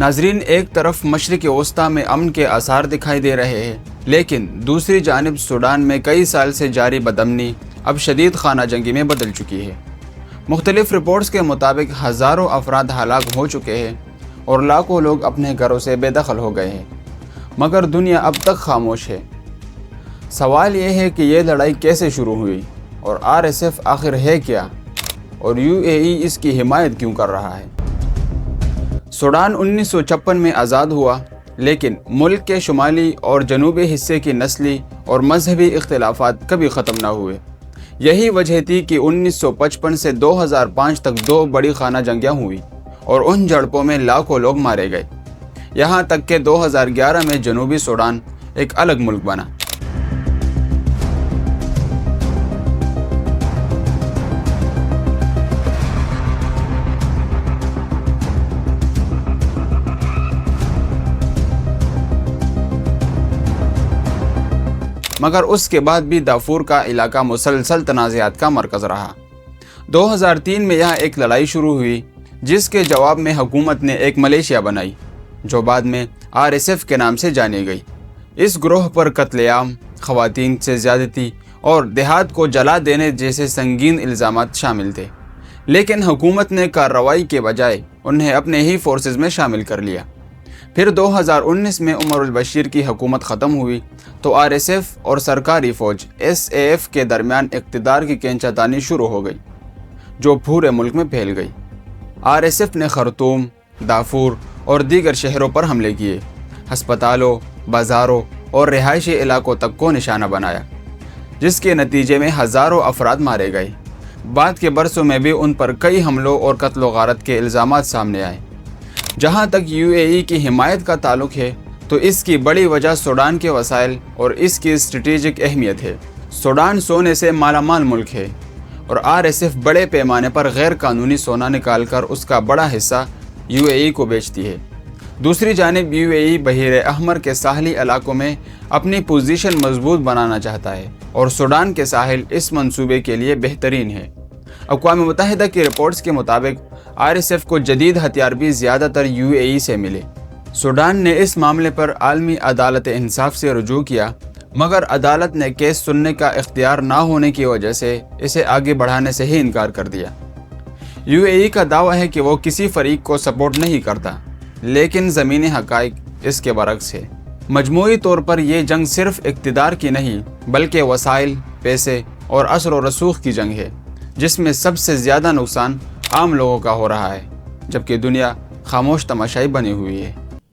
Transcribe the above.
ناظرین، ایک طرف مشرق وسطیٰ میں امن کے آثار دکھائی دے رہے ہیں، لیکن دوسری جانب سوڈان میں کئی سال سے جاری بدامنی اب شدید خانہ جنگی میں بدل چکی ہے۔ مختلف رپورٹس کے مطابق ہزاروں افراد ہلاک ہو چکے ہیں اور لاکھوں لوگ اپنے گھروں سے بے دخل ہو گئے ہیں، مگر دنیا اب تک خاموش ہے۔ سوال یہ ہے کہ یہ لڑائی کیسے شروع ہوئی اور RSF آخر ہے کیا، اور UAE اس کی حمایت کیوں کر رہا ہے؟ سوڈان 1956 میں آزاد ہوا، لیکن ملک کے شمالی اور جنوبی حصے کی نسلی اور مذہبی اختلافات کبھی ختم نہ ہوئے۔ یہی وجہ تھی کہ 1955 سے 2005 تک دو بڑی خانہ جنگیاں ہوئی اور ان جھڑپوں میں لاکھوں لوگ مارے گئے، یہاں تک کہ 2011 میں جنوبی سوڈان ایک الگ ملک بنا۔ مگر اس کے بعد بھی دارفور کا علاقہ مسلسل تنازعات کا مرکز رہا۔ 2003 میں یہاں ایک لڑائی شروع ہوئی، جس کے جواب میں حکومت نے ایک ملیشیا بنائی، جو بعد میں RSF کے نام سے جانی گئی۔ اس گروہ پر قتل عام، خواتین سے زیادتی اور دیہات کو جلا دینے جیسے سنگین الزامات شامل تھے، لیکن حکومت نے کارروائی کے بجائے انہیں اپنے ہی فورسز میں شامل کر لیا۔ پھر 2019 میں عمر البشیر کی حکومت ختم ہوئی تو RSF اور سرکاری فوج SAF کے درمیان اقتدار کی کھینچا تانی شروع ہو گئی، جو پورے ملک میں پھیل گئی۔ RSF نے خرطوم، دارفور اور دیگر شہروں پر حملے کیے، ہسپتالوں، بازاروں اور رہائشی علاقوں تک کو نشانہ بنایا، جس کے نتیجے میں ہزاروں افراد مارے گئے۔ بعد کے برسوں میں بھی ان پر کئی حملوں اور قتل و غارت کے الزامات سامنے آئے۔ جہاں تک UAE کی حمایت کا تعلق ہے تو اس کی بڑی وجہ سوڈان کے وسائل اور اس کی اسٹریٹجک اہمیت ہے۔ سوڈان سونے سے مالا مال ملک ہے اور RSF بڑے پیمانے پر غیر قانونی سونا نکال کر اس کا بڑا حصہ UAE کو بیچتی ہے۔ دوسری جانب UAE بحیر احمر کے ساحلی علاقوں میں اپنی پوزیشن مضبوط بنانا چاہتا ہے اور سوڈان کے ساحل اس منصوبے کے لیے بہترین ہے۔ اقوام متحدہ کی رپورٹس کے مطابق RSF کو جدید ہتھیار بھی زیادہ تر UAE سے ملے۔ سوڈان نے اس معاملے پر عالمی عدالت انصاف سے رجوع کیا، مگر عدالت نے کیس سننے کا اختیار نہ ہونے کی وجہ سے اسے آگے بڑھانے سے ہی انکار کر دیا۔ UAE کا دعویٰ ہے کہ وہ کسی فریق کو سپورٹ نہیں کرتا، لیکن زمینی حقائق اس کے برعکس ہے۔ مجموعی طور پر یہ جنگ صرف اقتدار کی نہیں، بلکہ وسائل، پیسے اور اثر و رسوخ کی جنگ ہے، جس میں سب سے زیادہ نقصان عام لوگوں کا ہو رہا ہے، جبکہ دنیا خاموش تماشائی بنی ہوئی ہے۔